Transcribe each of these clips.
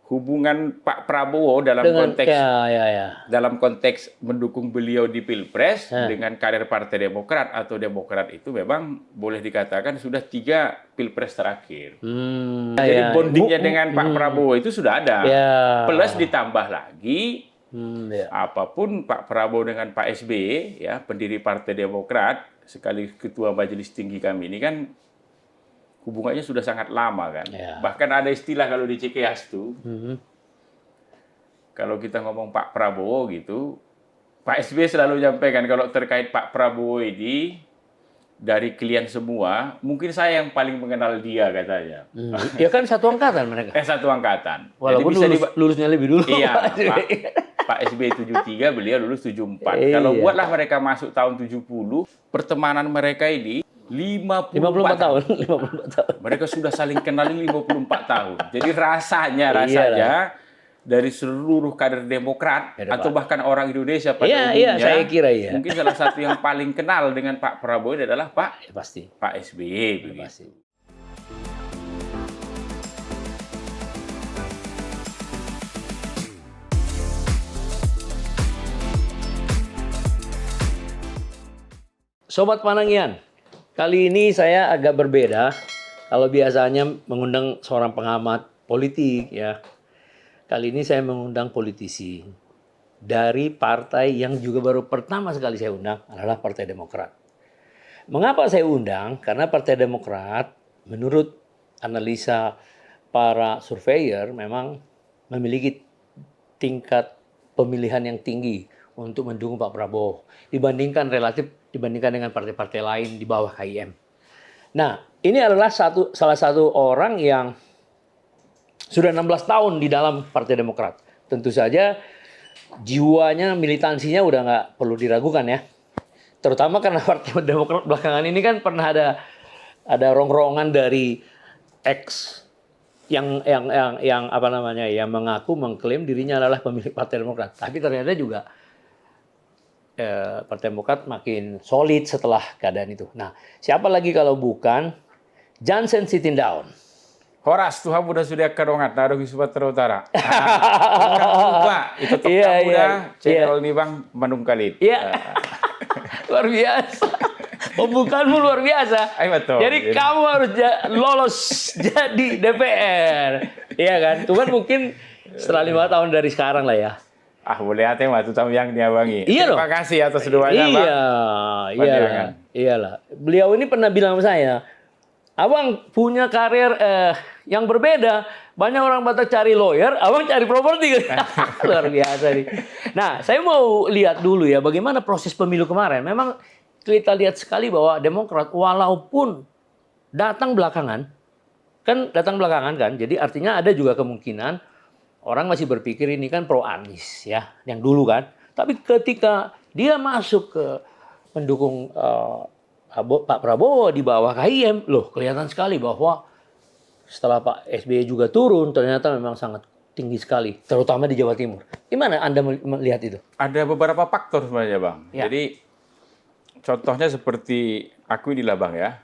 hubungan Pak Prabowo Dengan ya. dalam konteks mendukung beliau di Pilpres Nah, dengan kader Partai Demokrat atau Demokrat itu memang boleh dikatakan sudah 3 Pilpres terakhir. Jadi ya. bondingnya dengan Pak Prabowo itu sudah ada. Ya. Plus ditambah lagi Ya. apapun Pak Prabowo dengan Pak SBY, ya pendiri Partai Demokrat, sekali Ketua Majelis Tinggi kami ini kan hubungannya sudah sangat lama kan. Ya. Bahkan ada istilah kalau di Cikeas tuh, kalau kita ngomong Pak Prabowo gitu, Pak SBY selalu menyampaikan kalau terkait Pak Prabowo ini, dari kalian semua, mungkin saya yang paling mengenal dia katanya. Ya kan satu angkatan mereka. Satu angkatan. Walaupun jadi bisa lulusnya lebih dulu. Iya, Pak SBY 73, beliau lulus 74. Kalau buatlah mereka masuk tahun 70, pertemanan mereka ini 54 tahun. 54 tahun. Mereka sudah saling kenal 54 tahun. Jadi rasanya dari seluruh kader Demokrat atau bahkan orang Indonesia pada umumnya, saya kira mungkin salah satu yang paling kenal dengan Pak Prabowo adalah Pak SBY. Pasti. Sobat Panangian, kali ini saya agak berbeda. Kalau biasanya mengundang seorang pengamat politik, ya. Kali ini saya mengundang politisi dari partai yang juga baru pertama sekali saya undang adalah Partai Demokrat. Mengapa saya undang? Karena Partai Demokrat menurut analisa para surveyor memang memiliki tingkat pemilihan yang tinggi untuk mendukung Pak Prabowo dibandingkan dengan partai-partai lain di bawah KIM. Nah, ini adalah salah satu orang yang sudah 16 tahun di dalam Partai Demokrat. Tentu saja jiwanya, militansinya udah nggak perlu diragukan ya. Terutama karena Partai Demokrat belakangan ini kan pernah ada rongrongan dari ex yang mengklaim dirinya adalah pemilik Partai Demokrat. Tapi ternyata juga Partai Demokrat makin solid setelah keadaan itu. Nah, siapa lagi kalau bukan Jansen Sittindaun. Horas Tuhan muda sudah kadongat naruh di Sumatera Utara. Lupa itu muda channel nih Bang Manungkalit. Iya. Luar biasa. Pembukaanmu luar biasa. Betul. Jadi kamu harus lolos jadi DPR. Iya kan? Cuman mungkin setelah 5 tahun dari sekarang lah ya. Boleh hati waktu tamu yang dia bangi. Iya Terima kasih atas doanya, Bang. Iyalah. Beliau ini pernah bilang sama saya, Abang punya karir yang berbeda. Banyak orang Batak cari lawyer, Abang cari properti. Luar biasa nih. Nah, saya mau lihat dulu ya bagaimana proses pemilu kemarin. Memang kita lihat sekali bahwa Demokrat walaupun datang belakangan kan, jadi artinya ada juga kemungkinan orang masih berpikir ini kan pro Anies ya, yang dulu kan. Tapi ketika dia masuk ke mendukung Pak Prabowo di bawah KIM, loh kelihatan sekali bahwa setelah Pak SBY juga turun, ternyata memang sangat tinggi sekali, terutama di Jawa Timur. Gimana Anda melihat itu? Ada beberapa faktor sebenarnya, Bang. Ya. Jadi contohnya seperti aku inilah, Bang ya.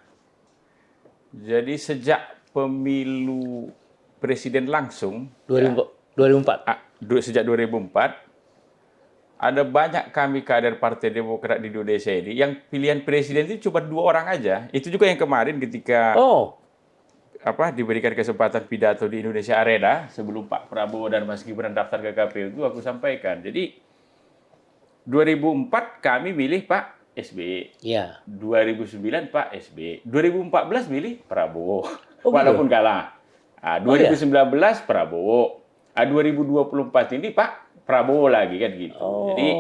Jadi sejak pemilu presiden langsung 2004. Sejak 2004 ada banyak kami kader Partai Demokrat di Indonesia ini yang pilihan presiden itu cuma 2 orang aja. Itu juga yang kemarin ketika diberikan kesempatan pidato di Indonesia Arena sebelum Pak Prabowo dan Mas Gibran daftar ke KPU itu aku sampaikan. Jadi 2004 kami milih Pak SBY. Iya. 2009 Pak SBY. 2014 milih Prabowo. Walaupun kalah. 2019 Prabowo. 2024 ini Pak Prabowo lagi kan gitu. Jadi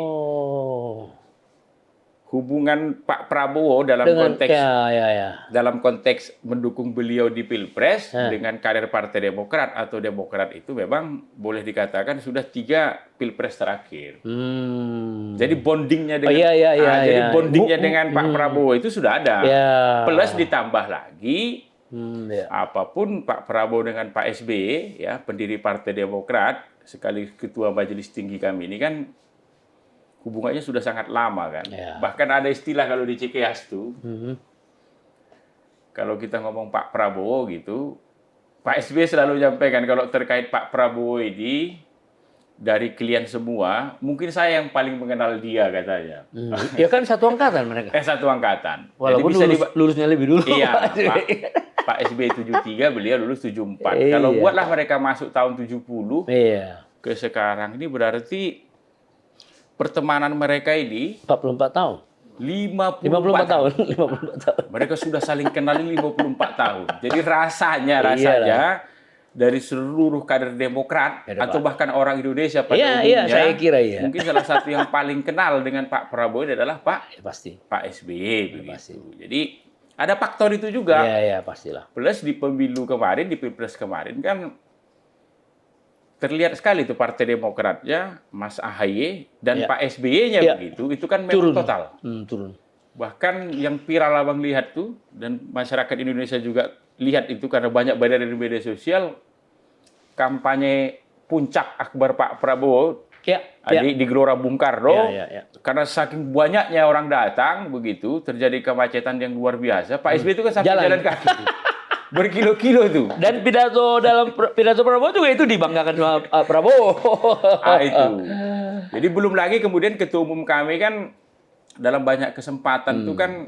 hubungan Pak Prabowo dalam konteks mendukung beliau di Pilpres dengan kader Partai Demokrat atau Demokrat itu memang boleh dikatakan sudah 3 Pilpres terakhir. Jadi bondingnya dengan Pak Prabowo itu sudah ada. Plus ditambah lagi apapun Pak Prabowo dengan Pak SBY, ya pendiri Partai Demokrat, sekali Ketua Majelis Tinggi kami ini kan hubungannya sudah sangat lama kan. Bahkan ada istilah kalau di Cikeas tuh, kalau kita ngomong Pak Prabowo gitu, Pak SBY selalu menyampaikan kalau terkait Pak Prabowo ini, dari kalian semua, mungkin saya yang paling mengenal dia katanya. Ya kan satu angkatan mereka. Satu angkatan. Walaupun Jadi bisa lulusnya lebih dulu. Iya, Pak SBY 73, beliau lulus 74. Kalau buatlah mereka masuk tahun 70 ke sekarang, ini berarti pertemanan mereka ini 44 tahun. 54 tahun. 54 tahun. Mereka sudah saling kenal 54 tahun. Jadi rasanya dari seluruh kader Demokrat atau bahkan orang Indonesia pada umumnya, saya kira mungkin salah satu yang paling kenal dengan Pak Prabowo adalah Pak SBY begitu. Jadi ada faktor itu juga. Iya, pastilah. Plus di pemilu kemarin, di Pilpres kemarin kan terlihat sekali itu Partai Demokratnya, Mas AHY dan Pak SBY-nya begitu, itu kan memang total. Turun. Bahkan yang viral abang lihat tuh, dan masyarakat Indonesia juga lihat itu karena banyak beredar di media sosial, kampanye puncak akbar Pak Prabowo di Gelora Bung Karno, karena saking banyaknya orang datang begitu, terjadi kemacetan yang luar biasa. Pak SBY itu kan sampai jalan kaki. Berkilo-kilo tuh. Dan dalam pidato Prabowo juga itu dibanggakan sama Prabowo. Itu. Jadi belum lagi kemudian ketua umum kami kan dalam banyak kesempatan tuh kan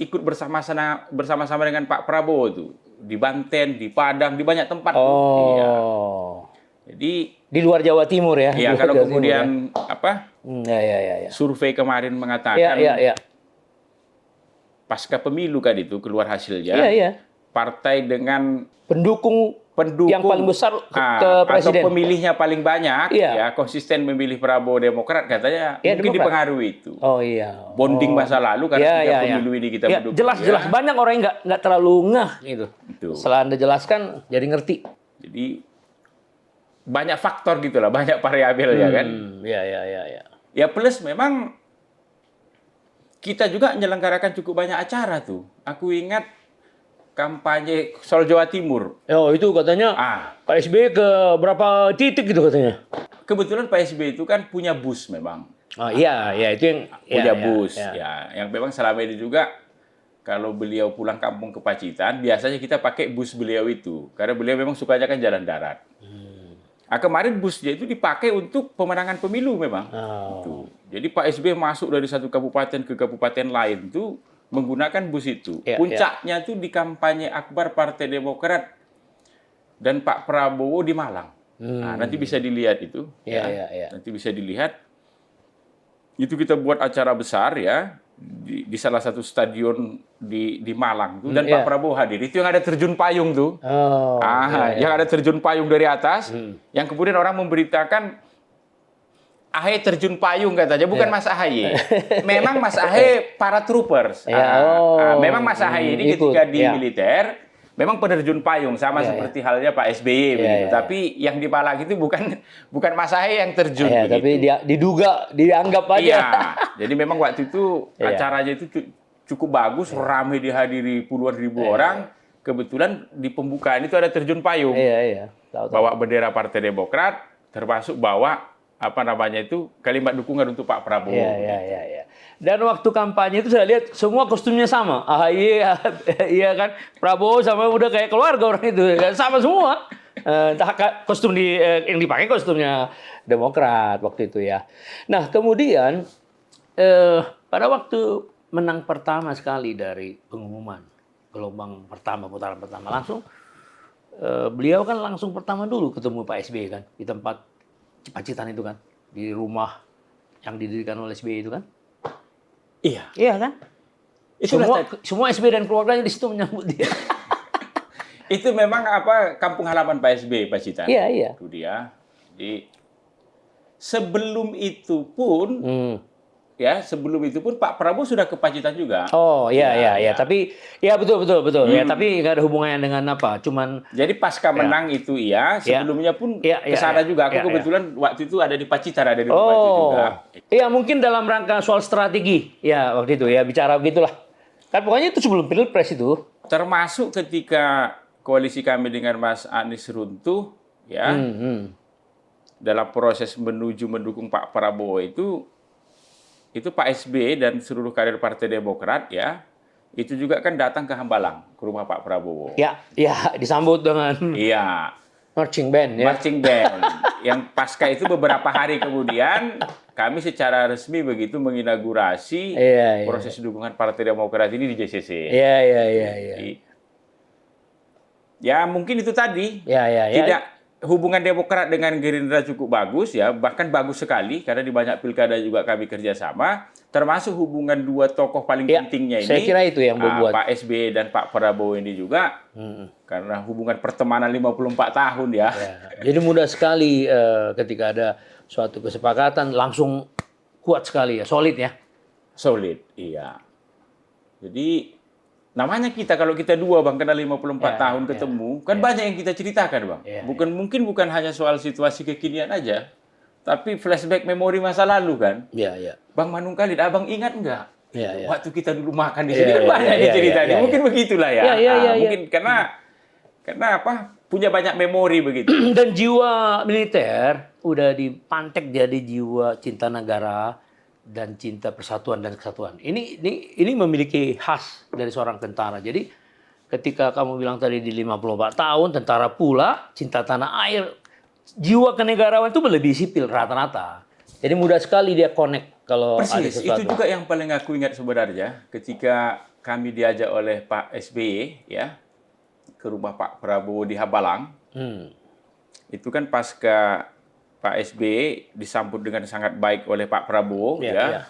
ikut bersama-sama dengan Pak Prabowo tuh di Banten, di Padang, di banyak tempat. Iya. Jadi di luar Jawa Timur ya. Iya, kalau Jawa kemudian Timur, survei kemarin mengatakan pasca pemilu kan itu keluar hasilnya. Partai dengan pendukung yang paling besar ke presiden atau pemilihnya paling banyak konsisten memilih Prabowo Demokrat katanya mungkin dipengaruhi itu. Bonding masa lalu karena pemilu ini kita mendukung. Jelas banyak orang yang nggak terlalu ngeh gitu. Setelah Anda jelaskan jadi ngerti. Jadi banyak faktor gitulah, banyak variabel ya kan. Ya plus memang kita juga menyelenggarakan cukup banyak acara tuh. Aku ingat kampanye soal Jawa Timur. Itu katanya Pak SBY ke berapa titik gitu katanya. Kebetulan Pak SBY itu kan punya bus memang. Itu yang punya bus. Yang memang selama ini juga kalau beliau pulang kampung ke Pacitan, biasanya kita pakai bus beliau itu. Karena beliau memang sukanya kan jalan darat. Kemarin busnya itu dipakai untuk pemenangan pemilu memang. Jadi Pak SBY masuk dari satu kabupaten ke kabupaten lain itu menggunakan bus itu. Puncaknya tuh di kampanye akbar Partai Demokrat dan Pak Prabowo di Malang. Nanti bisa dilihat itu. Nanti bisa dilihat. Itu kita buat acara besar ya di salah satu stadion di Malang tuh, dan Pak Prabowo hadir. Itu yang ada terjun payung tuh. Yang ada terjun payung dari atas, yang kemudian orang memberitakan AHY terjun payung katanya, bukan Mas AHY. Memang Mas AHY para troopers. Memang Mas AHY ini ketika di militer, memang penerjun payung sama seperti halnya Pak SBY begitu. Tapi yang di Malang itu bukan Mas AHY yang terjun. Tapi dia dianggap aja. Jadi memang waktu itu acaranya itu cukup bagus, ramai dihadiri puluhan ribu orang. Kebetulan di pembukaan itu ada terjun payung. Bawa bendera Partai Demokrat, termasuk bawa kalimat dukungan untuk Pak Prabowo. Dan waktu kampanye itu saya lihat semua kostumnya sama. AHY, kan, Prabowo sama udah kayak keluarga orang itu, sama semua. Kostum yang dipakai kostumnya Demokrat waktu itu ya. Nah kemudian pada waktu menang pertama sekali dari pengumuman gelombang pertama, putaran pertama langsung, beliau kan langsung pertama dulu ketemu Pak SBY kan di tempat Pacitan itu kan, di rumah yang didirikan oleh SBY itu kan. Iya kan? Semua SBY dan keluarganya di situ menyambut dia. Itu memang kampung halaman Pak SBY Pacitan. Itu dia. Sebelum itu pun Pak Prabowo sudah ke Pacitan juga. Tapi betul. Tapi nggak ada hubungannya dengan apa. Cuman jadi pasca menang itu sebelumnya pun ke sana juga. Aku kebetulan waktu itu ada di Pacitan, ada di rumah itu juga. Mungkin dalam rangka soal strategi waktu itu bicara begitulah. Kan pokoknya itu sebelum Pilpres itu. Termasuk ketika koalisi kami dengan Mas Anies runtuh dalam proses menuju mendukung Pak Prabowo itu Pak SBY dan seluruh kader Partai Demokrat itu juga kan datang ke Hambalang, ke rumah Pak Prabowo. Ya, ya disambut dengan Iya, marching band ya. marching band. Yang pasca itu beberapa hari kemudian kami secara resmi begitu menginaugurasi Iya, iya. proses dukungan Partai Demokrat ini di JCC. Iya, iya, iya, iya. Jadi, ya mungkin itu tadi. Ya, ya, ya. Tidak, hubungan Demokrat dengan Gerindra cukup bagus ya, bahkan bagus sekali karena di banyak pilkada juga kami kerjasama, termasuk hubungan dua tokoh paling Ya, pentingnya ini. saya kira itu yang membuat Pak SBY dan Pak Prabowo ini juga, karena hubungan pertemanan 54 tahun ya. Ya, jadi mudah sekali ketika ada suatu kesepakatan langsung kuat sekali ya, solid ya. Solid, iya. Jadi namanya kita kalau kita dua Bang kena 54 tahun ketemu, kan banyak yang kita ceritakan Bang. Bukan hanya soal situasi kekinian aja, tapi flashback memori masa lalu kan. Iya, iya. Bang Manungkalit, Abang ingat nggak? Iya, iya. Waktu kita dulu makan di sini kan banyak ceritanya. Mungkin begitulah ya. Mungkin karena apa? Punya banyak memori begitu. Dan jiwa militer udah dipantek jadi jiwa cinta negara dan cinta persatuan dan kesatuan. Ini memiliki khas dari seorang tentara. Jadi ketika kamu bilang tadi di 54 tahun tentara pula cinta tanah air, jiwa kenegarawan itu lebih sipil rata-rata. Jadi mudah sekali dia connect kalau ada Persis, sesuatu. itu juga yang paling aku ingat sebenarnya ketika kami diajak oleh Pak SBY ya ke rumah Pak Prabowo di Hambalang. Itu kan pasca Pak SBY disambut dengan sangat baik oleh Pak Prabowo ya.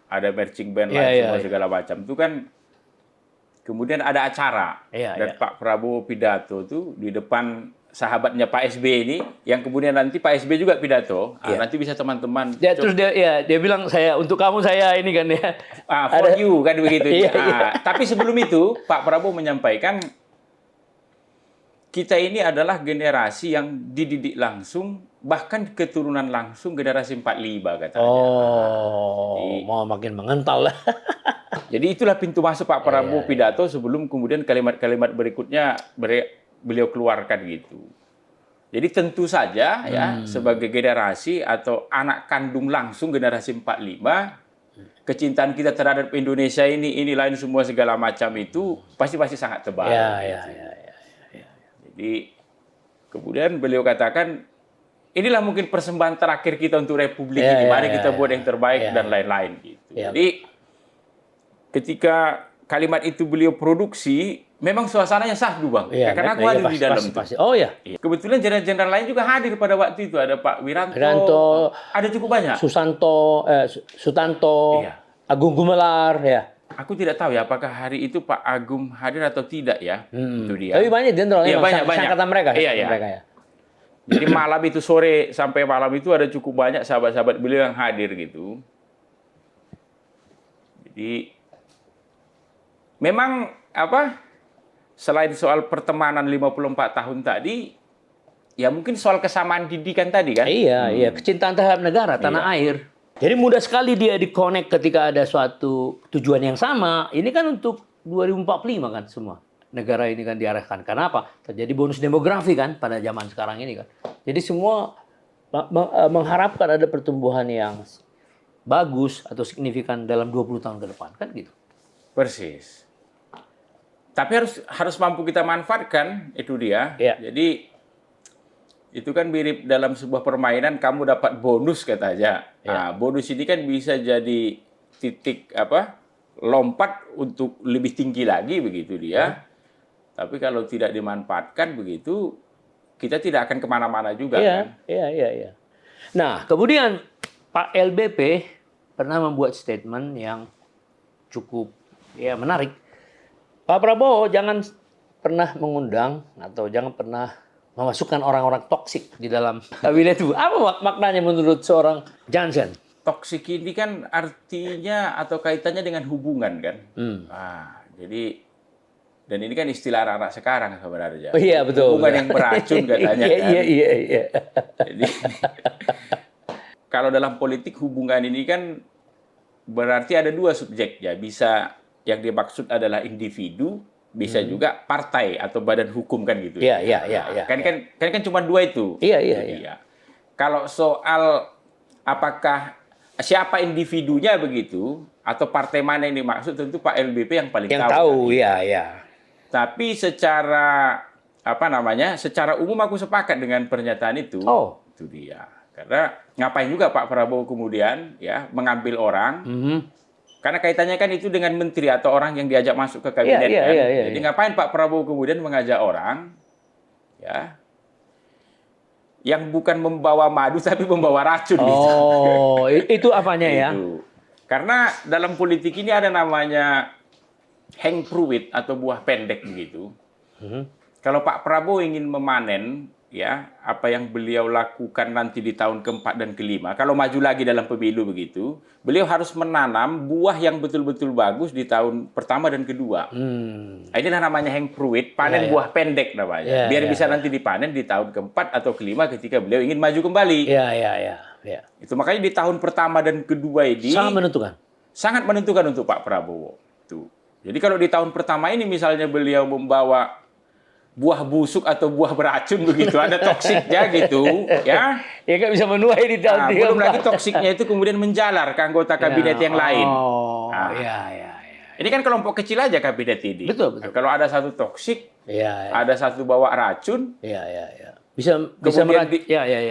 Ada marching band semua segala macam. Itu kan kemudian ada acara dan Pak Prabowo pidato tuh di depan sahabatnya Pak SBY ini yang kemudian nanti Pak SBY juga pidato. Nanti bisa teman-teman terus dia bilang untuk kamu saya ini kan ya. For you kan begitu. Tapi sebelum itu Pak Prabowo menyampaikan kita ini adalah generasi yang dididik langsung, bahkan keturunan langsung generasi 45 katanya. Mau makin mengental lah. Jadi itulah pintu masuk Pak Prabowo pidato sebelum kemudian kalimat-kalimat berikutnya beliau keluarkan gitu. Jadi tentu saja ya sebagai generasi atau anak kandung langsung generasi 45, kecintaan kita terhadap Indonesia ini lain semua segala macam itu pasti sangat tebal. Jadi kemudian beliau katakan inilah mungkin persembahan terakhir kita untuk Republik ini. Mari kita buat yang terbaik dan lain-lain gitu. Jadi ketika kalimat itu beliau produksi, memang suasananya syahdu Bang. Karena aku hadir di dalam itu. Oh ya. Kebetulan jenderal-jenderal lain juga hadir pada waktu itu. Ada Pak Wiranto, ada cukup banyak. Sutanto, Agung Gumelar ya. Aku tidak tahu ya apakah hari itu Pak Agung hadir atau tidak ya. Itu dia. Tapi banyak jenderal banyak. Angkatan mereka. Mereka ya. Jadi malam itu sore sampai malam itu ada cukup banyak sahabat-sahabat beliau yang hadir gitu. Jadi memang selain soal pertemanan 54 tahun tadi, ya mungkin soal kesamaan didikan tadi kan? Iya, kecintaan terhadap negara, tanah air. Jadi mudah sekali dia di-connect ketika ada suatu tujuan yang sama. Ini kan untuk 2045 kan semua. Negara ini kan diarahkan. Kenapa? Terjadi bonus demografi kan pada zaman sekarang ini kan. Jadi semua mengharapkan ada pertumbuhan yang bagus atau signifikan dalam 20 tahun ke depan kan gitu. Persis. Tapi harus mampu kita manfaatkan itu dia. Jadi itu kan mirip dalam sebuah permainan kamu dapat bonus katanya. Nah, bonus ini kan bisa jadi titik lompat untuk lebih tinggi lagi begitu dia. Tapi kalau tidak dimanfaatkan begitu, kita tidak akan kemana-mana juga kan. Iya. Nah, kemudian Pak LBP pernah membuat statement yang cukup menarik. Pak Prabowo jangan pernah mengundang atau jangan pernah memasukkan orang-orang toksik di dalam kabinet itu. Apa maknanya menurut seorang Johnson? Toksik ini kan artinya atau kaitannya dengan hubungan kan. Jadi dan ini kan istilah anak-anak sekarang sebenarnya. Oh, iya betul. Hubungan yang beracun katanya kan. Iya. Jadi kalau dalam politik hubungan ini kan berarti ada dua subjek ya. Bisa yang dimaksud adalah individu, bisa juga partai atau badan hukum kan gitu. Iya. Kan cuma dua itu. Iya. Kalau soal apakah siapa individunya begitu, atau partai mana yang dimaksud tentu Pak LBP yang paling Yang tahu. tahu, Kan? ya, ya. Tapi secara secara umum aku sepakat dengan pernyataan itu. Oh. Itu dia. Karena ngapain juga Pak Prabowo kemudian ya mengambil orang? Karena kaitannya kan itu dengan menteri atau orang yang diajak masuk ke kabinet kan. Jadi ngapain Pak Prabowo kemudian mengajak orang ya yang bukan membawa madu tapi membawa racun gitu. Oh, itu apanya ya? Itu. Karena dalam politik ini ada namanya hang fruit atau buah pendek begitu. Kalau Pak Prabowo ingin memanen ya apa yang beliau lakukan nanti di tahun keempat dan kelima, kalau maju lagi dalam pemilu begitu, beliau harus menanam buah yang betul-betul bagus di tahun pertama dan kedua. Inilah namanya hang fruit, panen buah pendek namanya. Biar bisa nanti dipanen di tahun keempat atau kelima ketika beliau ingin maju kembali. Itu makanya di tahun pertama dan kedua ini sangat menentukan untuk Pak Prabowo. Tuh. Jadi kalau di tahun pertama ini misalnya beliau membawa buah busuk atau buah beracun begitu, ada toksiknya gitu, ya. Ya nggak bisa menuai di tahun belum lagi toksiknya itu kemudian menjalar ke anggota kabinet yang lain. Ini kan kelompok kecil aja kabinet ini. Betul. Kalau ada satu toksik, ada satu bawa racun,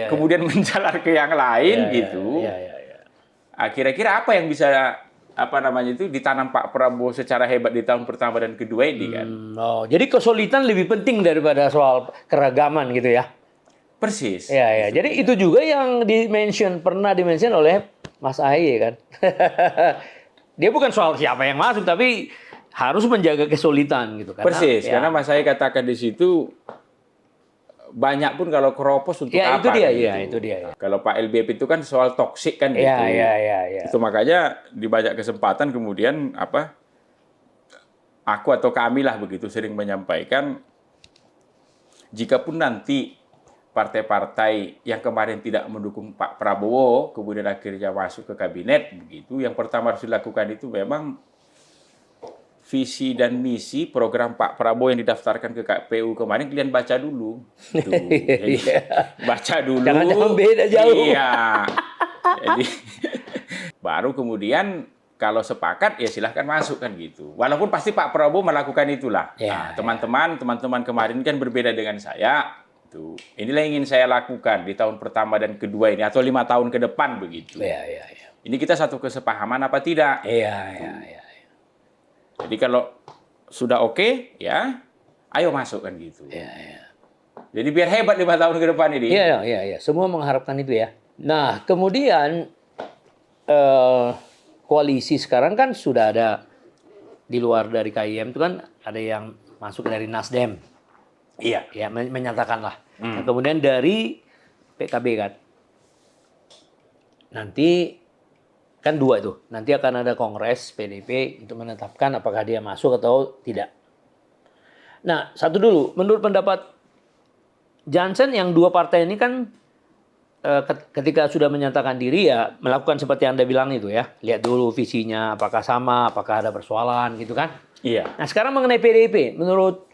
kemudian menjalar ke yang lain gitu. Kira-kira apa yang bisa ditanam Pak Prabowo secara hebat di tahun pertama dan kedua ini kan. Jadi kesulitan lebih penting daripada soal keragaman gitu ya. Persis. Jadi itu juga yang pernah dimention oleh Mas Ahaye kan. Dia bukan soal siapa yang masuk tapi harus menjaga kesulitan gitu kan. Persis, karena Mas Ahaye katakan di situ banyak pun kalau keropos untuk apa? Itu dia. Kalau Pak LBP itu kan soal toksik kan gitu. Itu makanya di banyak kesempatan kemudian aku atau kami lah begitu sering menyampaikan jika pun nanti partai-partai yang kemarin tidak mendukung Pak Prabowo kemudian akhirnya masuk ke kabinet begitu, yang pertama harus dilakukan itu memang visi dan misi program Pak Prabowo yang didaftarkan ke KPU kemarin kalian baca dulu. Jadi, baca dulu. Jangan beda jauh. Iya. Jadi baru kemudian kalau sepakat ya silahkan masuk kan gitu. Walaupun pasti Pak Prabowo melakukan itulah. Teman-teman kemarin kan berbeda dengan saya. Tuh. Inilah yang ingin saya lakukan di tahun pertama dan kedua ini atau 5 tahun ke depan begitu. Ini kita satu kesepahaman apa tidak? Jadi kalau sudah oke, ya, ayo masuk kan gitu. Jadi biar hebat 5 tahun ke depan ini. Iya. Semua mengharapkan itu ya. Nah, kemudian koalisi sekarang kan sudah ada di luar dari KIM itu kan ada yang masuk dari Nasdem. Ya, menyatakan lah. Nah, kemudian dari PKB kan. Nanti kan 2 itu. Nanti akan ada kongres PDIP untuk menetapkan apakah dia masuk atau tidak. Nah, satu dulu. Menurut pendapat Jansen yang 2 partai ini kan ketika sudah menyatakan diri ya melakukan seperti yang Anda bilang itu ya. Lihat dulu visinya apakah sama, apakah ada persoalan gitu kan. Nah, sekarang mengenai PDIP. Menurut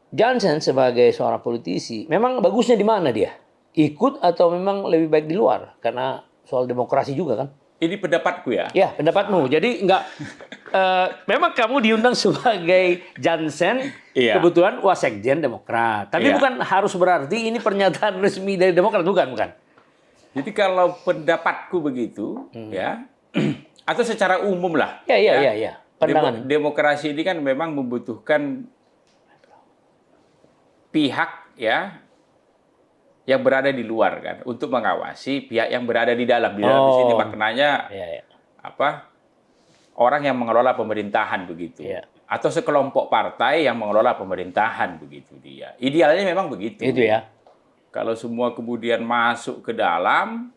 Jansen sebagai seorang politisi, memang bagusnya di mana dia? Ikut atau memang lebih baik di luar? Karena soal demokrasi juga kan. Ini pendapatku ya. Ya, pendapatmu. Jadi memang kamu diundang sebagai Jansen, kebetulan Wasekjen Demokrat. Tapi bukan harus berarti ini pernyataan resmi dari Demokrat, bukan. Jadi kalau pendapatku begitu, ya, atau secara umum lah. Iya. Pandangan. Demokrasi ini kan memang membutuhkan pihak ya yang berada di luar kan untuk mengawasi pihak yang berada di dalam. Di dalam di sini maknanya orang yang mengelola pemerintahan begitu. Atau sekelompok partai yang mengelola pemerintahan begitu dia. Idealnya memang begitu. Itu ya. Kalau semua kemudian masuk ke dalam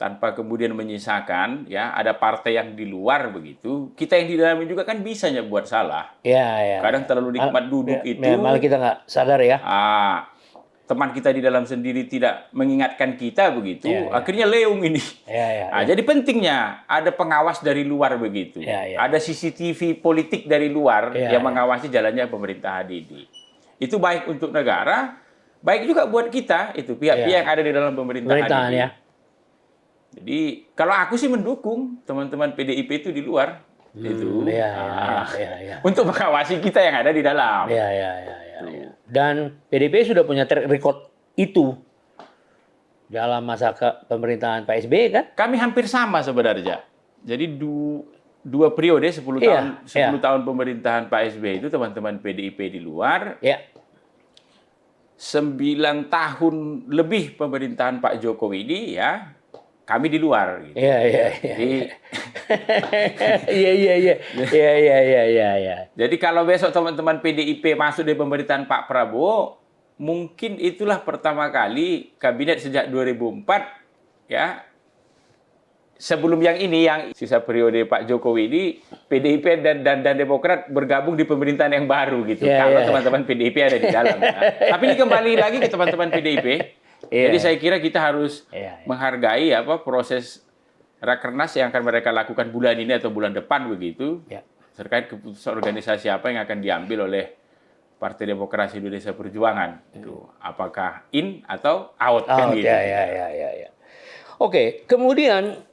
tanpa kemudian menyisakan ya ada partai yang di luar begitu, kita yang di dalam juga kan bisa buat salah. Kadang terlalu nikmat duduk itu. Malah kita nggak sadar ya. Teman kita di dalam sendiri tidak mengingatkan kita begitu, akhirnya leung ini. Jadi pentingnya ada pengawas dari luar begitu. Ada CCTV politik dari luar yang mengawasi jalannya pemerintahan ini. Itu baik untuk negara, baik juga buat kita itu pihak-pihak yang ada di dalam pemerintahan ini. Jadi kalau aku sih mendukung teman-teman PDIP itu di luar itu untuk mengawasi kita yang ada di dalam. Ya. Dan PDIP sudah punya track record itu dalam masa pemerintahan Pak SBY kan? Kami hampir sama sebenarnya. Jadi dua periode 10 tahun pemerintahan Pak SBY itu teman-teman PDIP di luar. 9 tahun lebih pemerintahan Pak Jokowi ini ya kami di luar gitu. Jadi kalau besok teman-teman PDIP masuk di pemerintahan Pak Prabowo, mungkin itulah pertama kali kabinet sejak 2004 ya. Sebelum yang ini, yang sisa periode Pak Jokowi ini, PDIP dan Demokrat bergabung di pemerintahan yang baru gitu. Kalau teman-teman PDIP ada di dalam. Tapi ini kembali lagi ke teman-teman PDIP. Jadi saya kira kita harus menghargai proses rakernas yang akan mereka lakukan bulan ini atau bulan depan begitu. Terkait keputusan organisasi apa yang akan diambil oleh Partai Demokrasi Indonesia Perjuangan. Itu apakah in atau out kan gitu. Oke, kemudian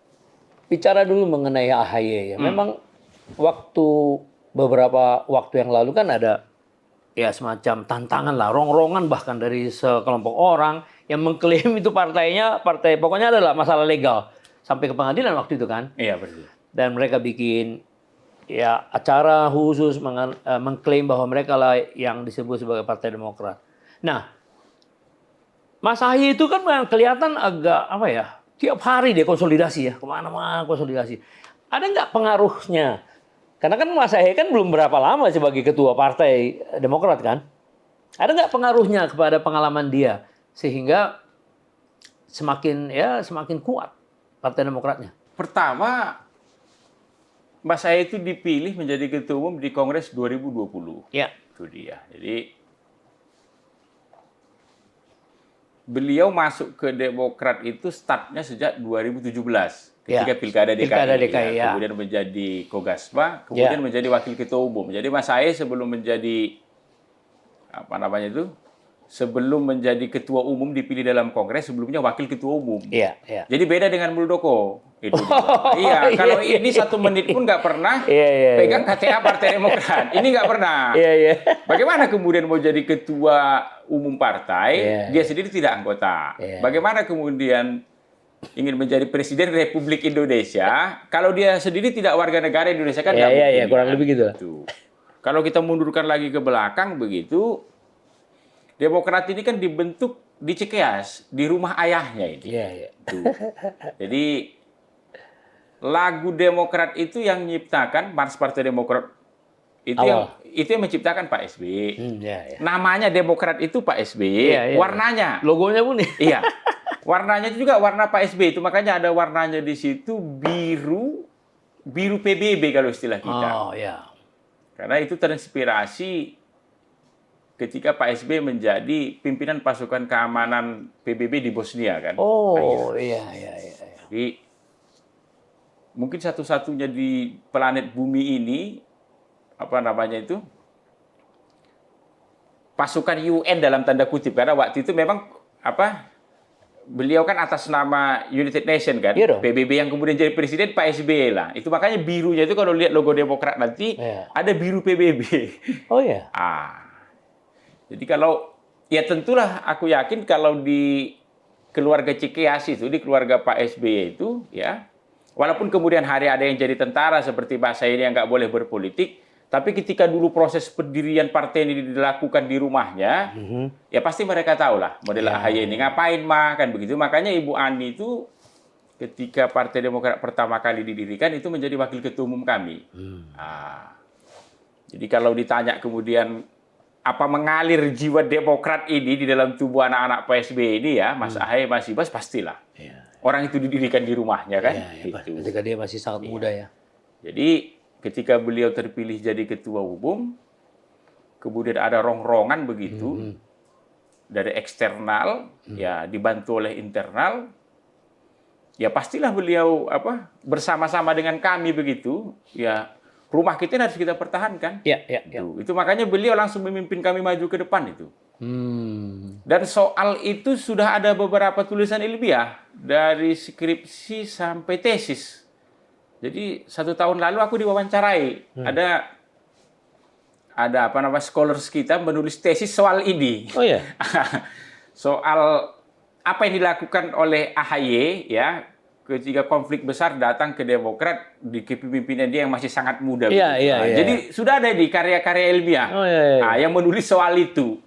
bicara dulu mengenai AHY ya. Memang beberapa waktu yang lalu kan ada ya semacam tantangan lah, rongrongan bahkan dari sekelompok orang yang mengklaim itu pokoknya adalah masalah legal sampai ke pengadilan waktu itu kan. Iya betul. Dan mereka bikin ya acara khusus mengklaim bahwa mereka lah yang disebut sebagai Partai Demokrat. Nah, Mas AHY itu kan kelihatan agak tiap hari dia konsolidasi ya, kemana-mana konsolidasi. Ada nggak pengaruhnya? Karena kan Mas AHY kan belum berapa lama sebagai ketua Partai Demokrat kan? Ada nggak pengaruhnya kepada pengalaman dia sehingga semakin kuat Partai Demokratnya? Pertama, Mas AHY itu dipilih menjadi ketua umum di Kongres 2020. Ya. Itu dia. Jadi beliau masuk ke Demokrat itu startnya sejak 2017 ketika Pilkada DKI, kemudian menjadi Kogasma, kemudian menjadi wakil ketua umum. Jadi Mas AHY sebelum menjadi sebelum menjadi ketua umum dipilih dalam Kongres, sebelumnya wakil ketua umum. Jadi beda dengan Muldoko. Kalau ini 1 menit pun nggak pernah pegang KTA Partai Demokrat. Ini nggak pernah. Bagaimana kemudian mau jadi ketua umum partai, dia sendiri tidak anggota. Bagaimana kemudian ingin menjadi Presiden Republik Indonesia, kalau dia sendiri tidak warga negara Indonesia kan nggak mungkin. Kurang lebih gitu. Kalau kita mundurkan lagi ke belakang begitu, Demokrat ini kan dibentuk di Cikeas, di rumah ayahnya ini. Jadi lagu Demokrat itu yang menciptakan Mars Partai Demokrat itu yang menciptakan Pak SBY. Namanya Demokrat itu Pak SBY. Warnanya, logonya pun iya. Warnanya itu juga warna Pak SBY itu, makanya ada warnanya di situ biru PBB kalau istilah kita. Karena itu terinspirasi ketika Pak SBY menjadi pimpinan pasukan keamanan PBB di Bosnia kan. Jadi mungkin satu-satunya di planet bumi ini pasukan UN dalam tanda kutip, karena waktu itu memang beliau kan atas nama United Nation kan, PBB yang kemudian jadi presiden Pak SBY lah. Itu makanya birunya itu kalau lihat logo Demokrat nanti ada biru PBB. Jadi kalau tentulah aku yakin kalau di keluarga Cikeas itu, di keluarga Pak SBY itu walaupun kemudian hari ada yang jadi tentara seperti Pak Said yang nggak boleh berpolitik, tapi ketika dulu proses pendirian partai ini dilakukan di rumahnya, pasti mereka tahu lah model AHY ini ngapain kan begitu. Makanya Ibu Ani itu ketika Partai Demokrat pertama kali didirikan itu menjadi wakil ketua umum kami. Jadi kalau ditanya kemudian apa mengalir jiwa Demokrat ini di dalam tubuh anak-anak Pak SBY ini Mas AHY, Mas Ibas, pastilah. Orang itu didirikan di rumahnya kan. Ketika dia masih sangat muda ya. Jadi ketika beliau terpilih jadi ketua umum, kemudian ada rongrongan begitu dari eksternal, dibantu oleh internal, pastilah beliau bersama-sama dengan kami begitu, rumah kita harus kita pertahankan. Itu makanya beliau langsung memimpin kami maju ke depan itu. Dan soal itu sudah ada beberapa tulisan ilmiah dari skripsi sampai tesis. Jadi 1 tahun lalu aku diwawancarai. Ada apa namanya scholars kita menulis tesis soal ini. Oh ya. Soal apa yang dilakukan oleh AHY ya ketika konflik besar datang ke Demokrat di kepemimpinan dia yang masih sangat muda. Iya. Jadi sudah ada di karya-karya ilmiah yang menulis soal itu.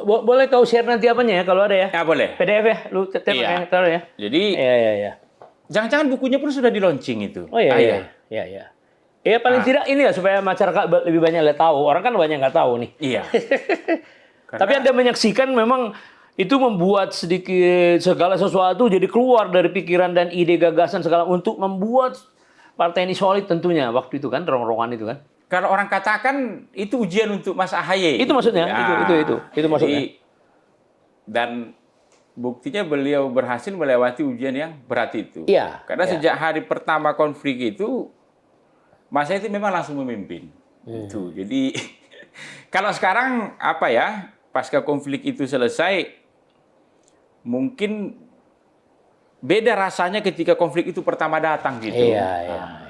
Boleh kau share nanti apanya ya kalau ada ya? Ya boleh. PDF ya, lu taruh ya. Jadi jangan-jangan bukunya pun sudah di launching itu. Oh iya. Ya paling tidak ini ya supaya masyarakat lebih banyak tahu. Orang kan banyak nggak tahu nih. Iya. Tapi Anda menyaksikan memang itu membuat sedikit segala sesuatu jadi keluar dari pikiran dan ide gagasan segala untuk membuat partai ini solid tentunya waktu itu kan rongrongan itu kan. Kalau orang katakan itu ujian untuk Mas AHY. Itu maksudnya, itu maksudnya. Dan buktinya beliau berhasil melewati ujian yang berat itu. Iya. Karena sejak hari pertama konflik itu Mas AHY itu memang langsung memimpin. Itu. Jadi kalau sekarang apa ya, pasca konflik itu selesai mungkin beda rasanya ketika konflik itu pertama datang gitu. Iya.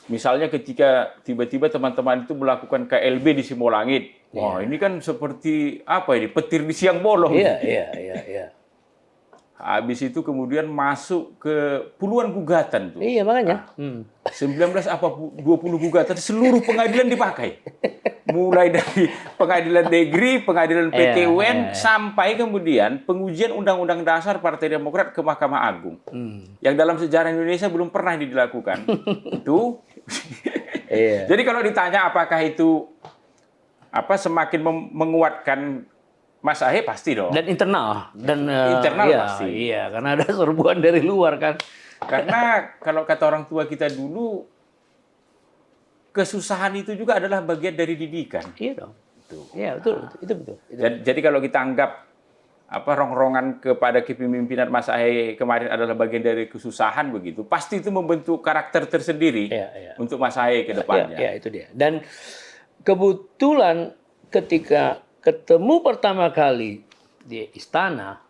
Misalnya ketika tiba-tiba teman-teman itu melakukan KLB di Simolangit. Wah, ini kan seperti apa ini? Petir di siang bolong. Iya. Habis itu kemudian masuk ke puluhan gugatan tuh. Iya, makanya. 19 apa 20 gugatan seluruh pengadilan dipakai. Mulai dari pengadilan negeri, pengadilan PT UN sampai kemudian pengujian Undang-Undang Dasar Partai Demokrat ke Mahkamah Agung. Yang dalam sejarah Indonesia belum pernah dilakukan. Itu. Jadi kalau ditanya apakah itu semakin menguatkan Mas AHY pasti dong. Dan internal pasti. Iya, karena ada serbuan dari luar kan. Karena kalau kata orang tua kita dulu, kesusahan itu juga adalah bagian dari didikan. Iya dong. Iya betul, itu betul. Jadi kalau kita anggap rongrongan kepada kepemimpinan Mas AHY kemarin adalah bagian dari kesusahan begitu, pasti itu membentuk karakter tersendiri untuk Mas AHY ke depannya. Iya, itu dia. Dan kebetulan ketika ketemu pertama kali di istana,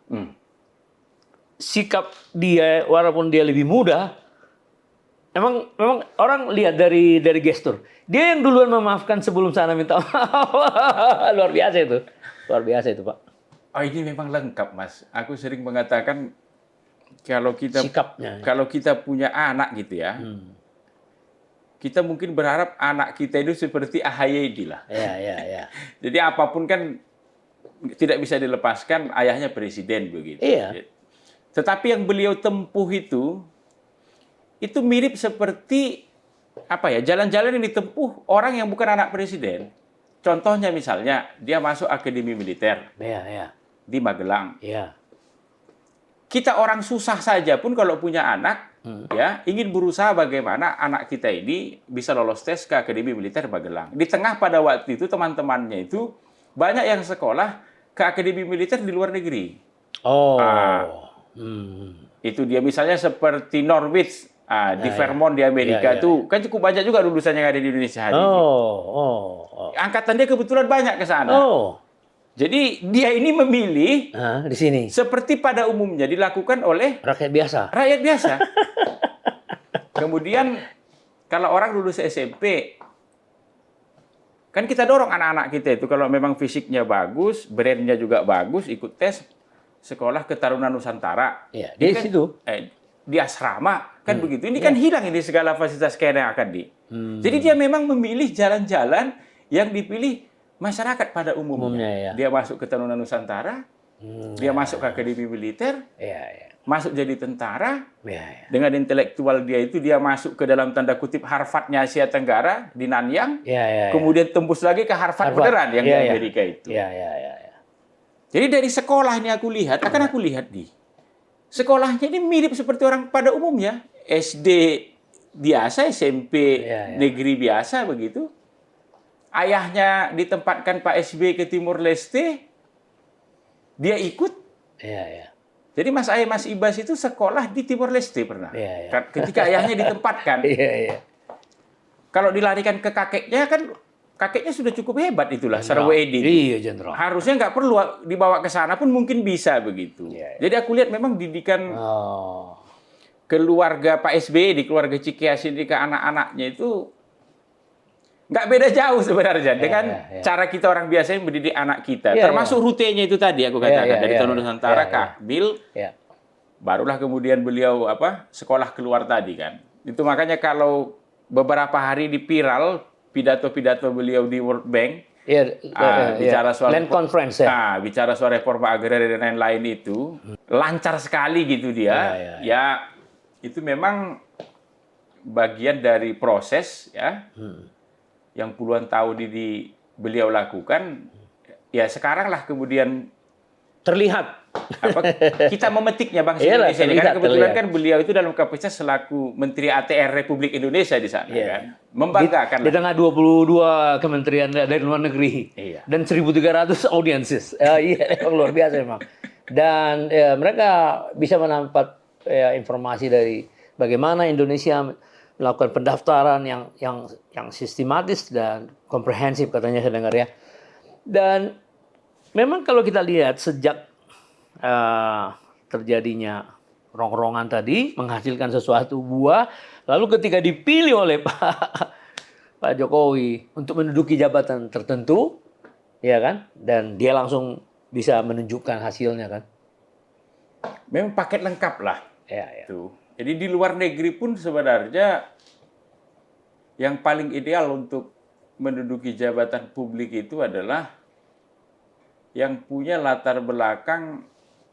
sikap dia walaupun dia lebih muda, memang orang lihat dari gestur. Dia yang duluan memaafkan sebelum sana minta maaf. Luar biasa itu, Pak. Oh, ini memang lengkap, Mas. Aku sering mengatakan kalau kita punya anak gitu ya, kita mungkin berharap anak kita itu seperti AHY lah. Iya. Jadi apapun kan tidak bisa dilepaskan ayahnya presiden begitu. Iya. Tetapi yang beliau tempuh itu mirip seperti jalan-jalan yang ditempuh orang yang bukan anak presiden. Contohnya misalnya dia masuk akademi militer di Magelang. Iya. Kita orang susah saja pun kalau punya anak ingin berusaha bagaimana anak kita ini bisa lolos tes ke Akademi Militer Magelang. Di tengah pada waktu itu teman-temannya itu banyak yang sekolah ke Akademi Militer di luar negeri. Itu dia misalnya seperti Norwich di Vermont di Amerika itu kan cukup banyak juga lulusannya yang ada di Indonesia hari ini. Angkatan dia kebetulan banyak ke sana. Jadi dia ini memilih di sini seperti pada umumnya dilakukan oleh rakyat biasa. Kemudian kalau orang lulus SMP, kan kita dorong anak-anak kita itu kalau memang fisiknya bagus, brandnya juga bagus, ikut tes sekolah Ketarunaan Nusantara. Iya, di situ. Di asrama kan begitu. Ini kan hilang ini segala fasilitas yang akan Jadi dia memang memilih jalan-jalan yang dipilih masyarakat pada umumnya. Dia masuk ke Tarunaan Nusantara, dia masuk ke Akademi Militer, masuk jadi tentara, dengan intelektual dia itu dia masuk ke dalam tanda kutip Harvard-nya Asia Tenggara di Nanyang, kemudian tembus lagi ke Harvard beneran yang di Amerika itu. Jadi dari sekolah ini aku lihat di sekolahnya ini mirip seperti orang pada umumnya, SD biasa, SMP negeri biasa begitu. Ayahnya ditempatkan Pak SBY ke Timur Leste, dia ikut. Jadi Mas AHY, Mas Ibas itu sekolah di Timur Leste pernah. Ketika ayahnya ditempatkan. Kalau dilarikan ke kakeknya kan kakeknya sudah cukup hebat itulah, Jenderal. Sarwo Edi. Iya, jenderal. Harusnya nggak perlu dibawa ke sana pun mungkin bisa begitu. Iya, iya. Jadi aku lihat memang didikan Oh. keluarga Pak SBY, di keluarga Cikias ini ke anak-anaknya itu nggak beda jauh sebenarnya dengan cara kita orang biasa yang mendidik anak kita. Termasuk rutenya itu tadi aku katakan dari Taman Nusantara ke Akmil. Barulah kemudian beliau sekolah keluar tadi kan. Itu makanya kalau beberapa hari di viral pidato-pidato beliau di World Bank, bicara soal Land Conference bicara soal reforma agraria dan lain-lain itu lancar sekali gitu dia. Ya itu memang bagian dari proses ya yang puluhan tahun ini beliau lakukan. Ya sekarang lah kemudian terlihat kita memetiknya Bang Indonesia ini, karena kebetulan kan beliau itu dalam kapasitas selaku Menteri ATR Republik Indonesia di sana kan. Membanggakan di tengah 22 kementerian dari luar negeri dan 1.300 audiences. Luar biasa memang. Dan mereka bisa mendapat informasi dari bagaimana Indonesia melakukan pendaftaran yang sistematis dan komprehensif katanya saya dengar ya. Dan memang kalau kita lihat sejak terjadinya rongrongan tadi menghasilkan sesuatu buah, lalu ketika dipilih oleh Pak Jokowi untuk menduduki jabatan tertentu, ya kan, dan dia langsung bisa menunjukkan hasilnya kan. Memang paket lengkap lah. Tuh. Jadi di luar negeri pun sebenarnya yang paling ideal untuk menduduki jabatan publik itu adalah yang punya latar belakang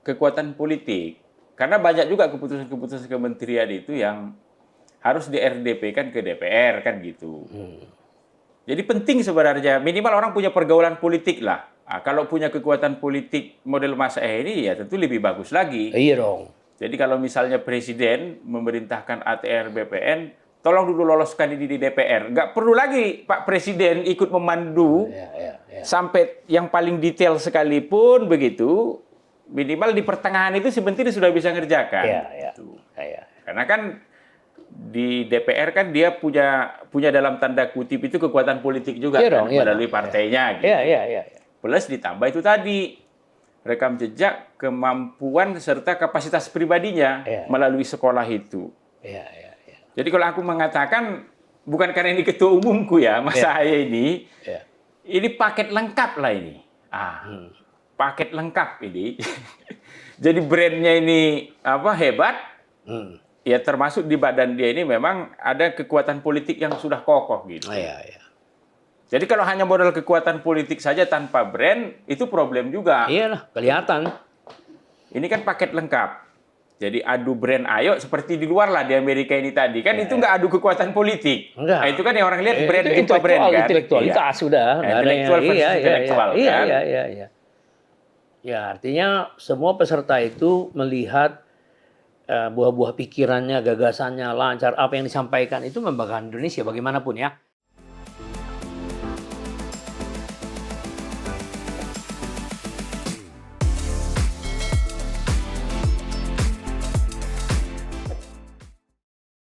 kekuatan politik. Karena banyak juga keputusan-keputusan kementerian itu yang harus di RDP-kan ke DPR kan gitu. Jadi penting sebenarnya minimal orang punya pergaulan politik lah. Kalau punya kekuatan politik model Mas ini ya tentu lebih bagus lagi. Iya dong. Jadi kalau misalnya presiden memerintahkan ATR BPN, tolong dulu loloskan ini di DPR. Nggak perlu lagi Pak Presiden ikut memandu sampai yang paling detail sekalipun begitu. Minimal di pertengahan itu sebenarnya sudah bisa ngerjakan. Karena kan di DPR kan dia punya dalam tanda kutip itu kekuatan politik juga kan, melalui partainya. Gitu. Plus ditambah itu tadi rekam jejak, kemampuan serta kapasitas pribadinya melalui sekolah itu. Jadi kalau aku mengatakan bukan karena ini ketua umumku ya, Mas Ahaye ini, ini paket lengkap lah ini. Paket lengkap ini. Jadi brandnya ini hebat. Ya termasuk di badan dia ini memang ada kekuatan politik yang sudah kokoh gitu. Jadi kalau hanya modal kekuatan politik saja tanpa brand itu problem juga. Iyalah, kelihatan. Ini kan paket lengkap. Jadi adu brand ayo seperti di luar lah di Amerika ini tadi kan itu nggak adu kekuatan politik. Nah, itu kan yang orang lihat brand itu brand kan. Intelektualitas sudah. Intelektual versus intelektual kan. Ya artinya semua peserta itu melihat buah-buah pikirannya, gagasannya lancar, apa yang disampaikan itu membanggakan Indonesia bagaimanapun ya.